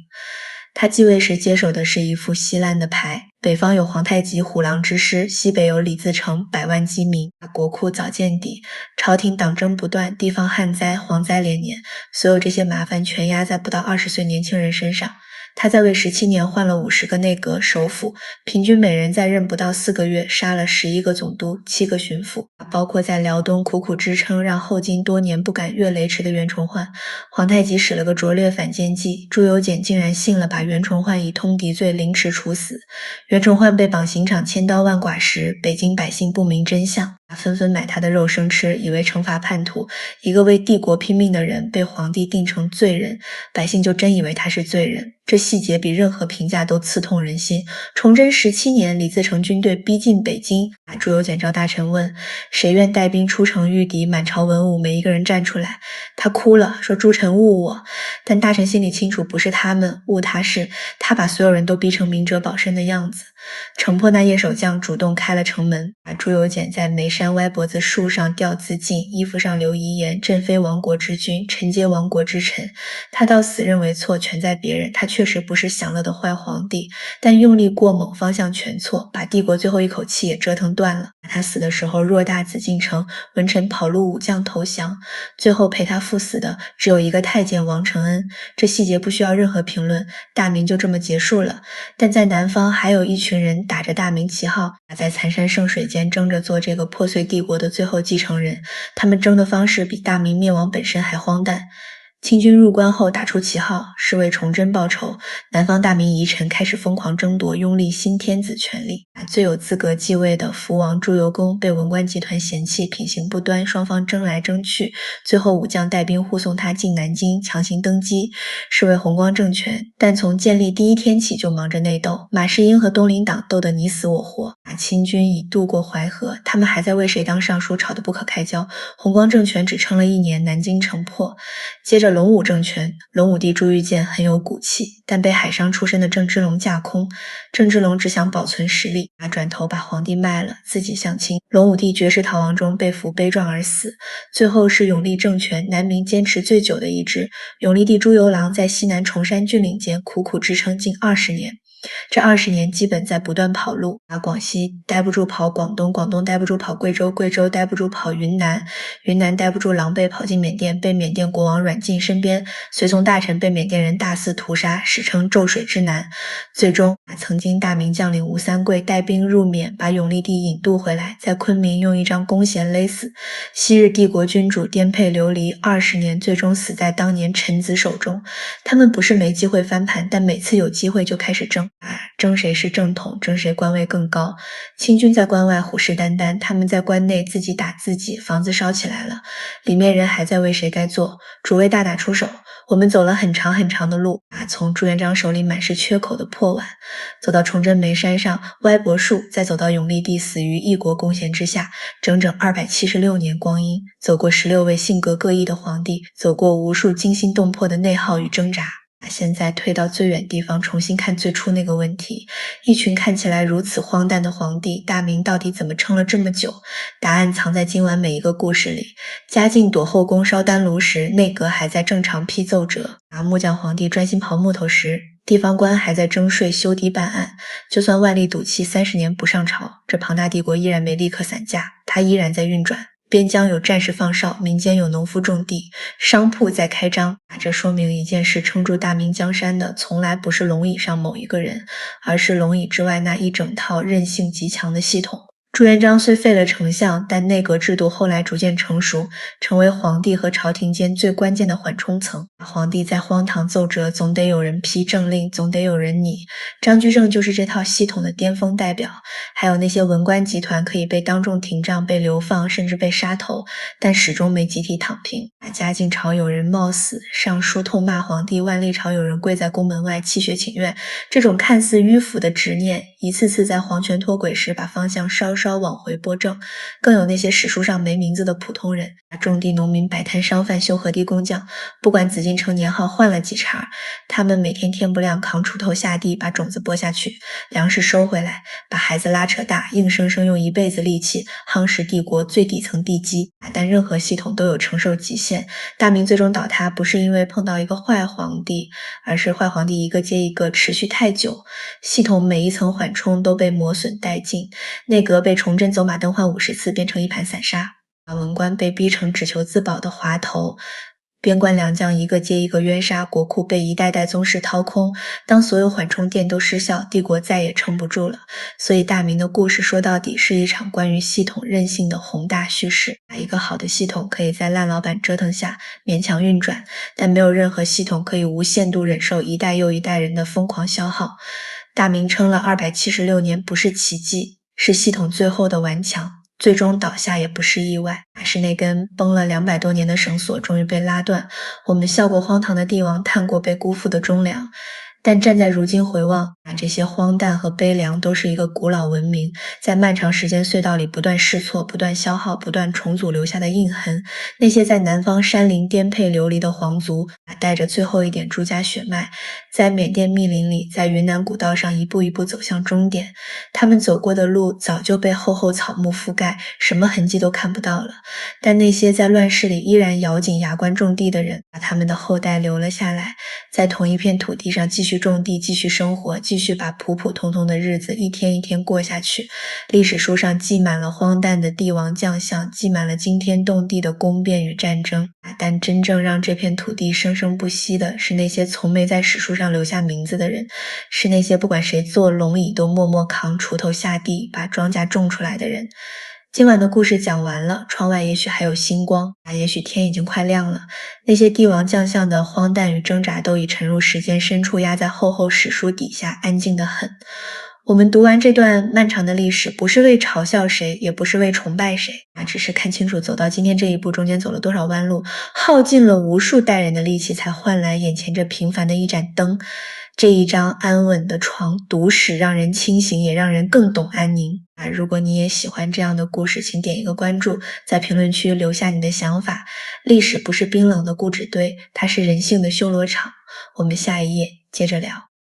他继位时接手的是一副稀烂的牌，北方有皇太极虎狼之师，西北有李自成百万饥民，国库早见底，朝廷党争不断，地方旱灾蝗灾连年，所有这些麻烦全压在不到20岁年轻人身上。他在位17年，换了50个内阁首辅，平均每人在任不到4个月，杀了11个总督，7个巡抚，包括在辽东苦苦支撑让后金多年不敢越雷池的袁崇焕。皇太极使了个拙劣反间计，朱由检竟然信了，把袁崇焕以通敌罪凌迟处死。袁崇焕被绑刑场千刀万剐时，北京百姓不明真相，纷纷买他的肉生吃，以为惩罚叛徒。一个为帝国拼命的人被皇帝定成罪人，百姓就真以为他是罪人。这细节比任何评价都刺痛人心。崇祯17年，李自成军队逼近北京，朱由检召大臣问谁愿带兵出城御敌，满朝文武没一个人站出来。他哭了，说诸臣误我，但大臣心里清楚，不是他们误他，是他把所有人都逼成明哲保身的样子。城破那夜守将主动开了城门，把朱由检在眉山歪脖子树上吊自尽，衣服上留遗言：朕非亡国之君，臣皆亡国之臣。他到死认为错全在别人，他确实不是享乐的坏皇帝，但用力过猛，方向全错，把帝国最后一口气也折腾断了。他死的时候偌大紫禁城，文臣跑路，武将投降，最后陪他赴死的只有一个太监王承恩。这细节不需要任何评论，大明就这么结束了。但在南方还有一群人打着大明旗号，在残山剩水间争着做这个破碎帝国的最后继承人，他们争的方式比大明灭亡本身还荒诞。清军入关后打出旗号，是为崇祯报仇。南方大明遗臣开始疯狂争夺拥立新天子权力。最有资格继位的福王朱由公被文官集团嫌弃，品行不端，双方争来争去，最后武将带兵护送他进南京，强行登基，是为弘光政权。但从建立第一天起就忙着内斗，马士英和东林党斗得你死我活，清军已渡过淮河，他们还在为谁当尚书吵得不可开交。弘光政权只撑了1年，南京城破。接着隆武政权，隆武帝朱玉建很有骨气，但被海商出身的郑芝龙架空。郑芝龙只想保存实力，转头把皇帝卖了，自己向清。隆武帝绝世逃亡中被俘悲壮而死。最后是永历政权，南明坚持最久的一支。永历帝朱由榔在西南崇山峻岭间苦苦支撑近20年。这20年基本在不断跑路，广西待不住跑广东，广东待不住跑贵州，贵州待不住跑云南，云南待不住狼狈跑进缅甸，被缅甸国王软禁身边，随从大臣被缅甸人大肆屠杀，史称咒水之南。最终曾经大明将领吴三桂带兵入缅，把永历帝引渡回来，在昆明用一张弓弦勒死。昔日帝国君主颠沛流离20年，最终死在当年臣子手中。他们不是没机会翻盘，但每次有机会就开始争。争谁是正统，争谁官位更高。清军在关外虎视眈眈，他们在关内自己打自己，房子烧起来了，里面人还在为谁该做。主位大打出手，我们走了很长很长的路，从朱元璋手里满是缺口的破碗，走到崇祯眉山上歪脖树，再走到永历帝死于异国弓弦之下，整整276年光阴，走过16位性格各异的皇帝，走过无数惊心动魄的内耗与挣扎。现在退到最远地方重新看最初那个问题，一群看起来如此荒诞的皇帝，大明到底怎么撑了这么久？答案藏在今晚每一个故事里。嘉靖躲后宫烧丹炉时，内阁还在正常批奏折；木匠皇帝专心刨木头时，地方官还在征税修堤办案。就算万历赌气30年不上朝，这庞大帝国依然没立刻散架，它依然在运转。边疆有战士放哨，民间有农夫种地，商铺在开张。这说明一件事，撑住大明江山的从来不是龙椅上某一个人，而是龙椅之外那一整套韧性极强的系统。朱元璋虽废了丞相，但内阁制度后来逐渐成熟，成为皇帝和朝廷间最关键的缓冲层。皇帝在荒唐奏折，总得有人批政令，总得有人拟。张居正就是这套系统的巅峰代表。还有那些文官集团可以被当众停杖、被流放，甚至被杀头，但始终没集体躺平。嘉靖朝有人冒死上书痛骂皇帝，万历朝有人跪在宫门外泣血请愿。这种看似迂腐的执念，一次次在皇权脱轨时把方向稍稍往回拨正。更有那些史书上没名字的普通人，种地农民、摆摊商贩、修河堤工匠，不管紫禁城年号换了几茬，他们每天天不亮扛锄头下地，把种子播下去，粮食收回来，把孩子拉扯大，硬生生用一辈子力气夯实帝国最底层地基。但任何系统都有承受极限，大明最终倒塌不是因为碰到一个坏皇帝，而是坏皇帝一个接一个持续太久，系统每一层缓冲都被磨损殆尽，内阁被崇祯走马灯换50次变成一盘散沙，文官被逼成只求自保的滑头，边关良将一个接一个冤杀，国库被一代代宗室掏空。当所有缓冲垫都失效，帝国再也撑不住了。所以大明的故事说到底是一场关于系统韧性的宏大叙事。一个好的系统可以在烂老板折腾下勉强运转，但没有任何系统可以无限度忍受一代又一代人的疯狂消耗。大明撑了276年不是奇迹，是系统最后的顽强。最终倒下也不是意外，是那根绷了200多年的绳索终于被拉断。我们笑过荒唐的帝王，叹过被辜负的忠良，但站在如今回望，这些荒诞和悲凉都是一个古老文明在漫长时间隧道里不断试错、不断消耗、不断重组留下的印痕。那些在南方山林颠沛流离的皇族，带着最后一点朱家血脉，在缅甸密林里，在云南古道上一步一步走向终点。他们走过的路早就被厚厚草木覆盖，什么痕迹都看不到了。但那些在乱世里依然咬紧牙关种地的人，把他们的后代留了下来，在同一片土地上继续种地，继续生活，继续把普普通通的日子一天一天过下去。历史书上记满了荒诞的帝王将相，记满了惊天动地的宫变与战争，但真正让这片土地生生不息的是那些从没在史书上留下名字的人，是那些不管谁坐龙椅都默默扛锄头下地把庄稼种出来的人。今晚的故事讲完了，窗外也许还有星光，也许天已经快亮了。那些帝王将相的荒诞与挣扎都已沉入时间深处，压在厚厚史书底下，安静得很。我们读完这段漫长的历史，不是为嘲笑谁，也不是为崇拜谁，只是看清楚走到今天这一步中间走了多少弯路，耗尽了无数代人的力气，才换来眼前这平凡的一盏灯。这一张安稳的床，读史让人清醒，也让人更懂安宁。如果你也喜欢这样的故事，请点一个关注，在评论区留下你的想法。历史不是冰冷的固执堆，它是人性的修罗场。我们下一页接着聊。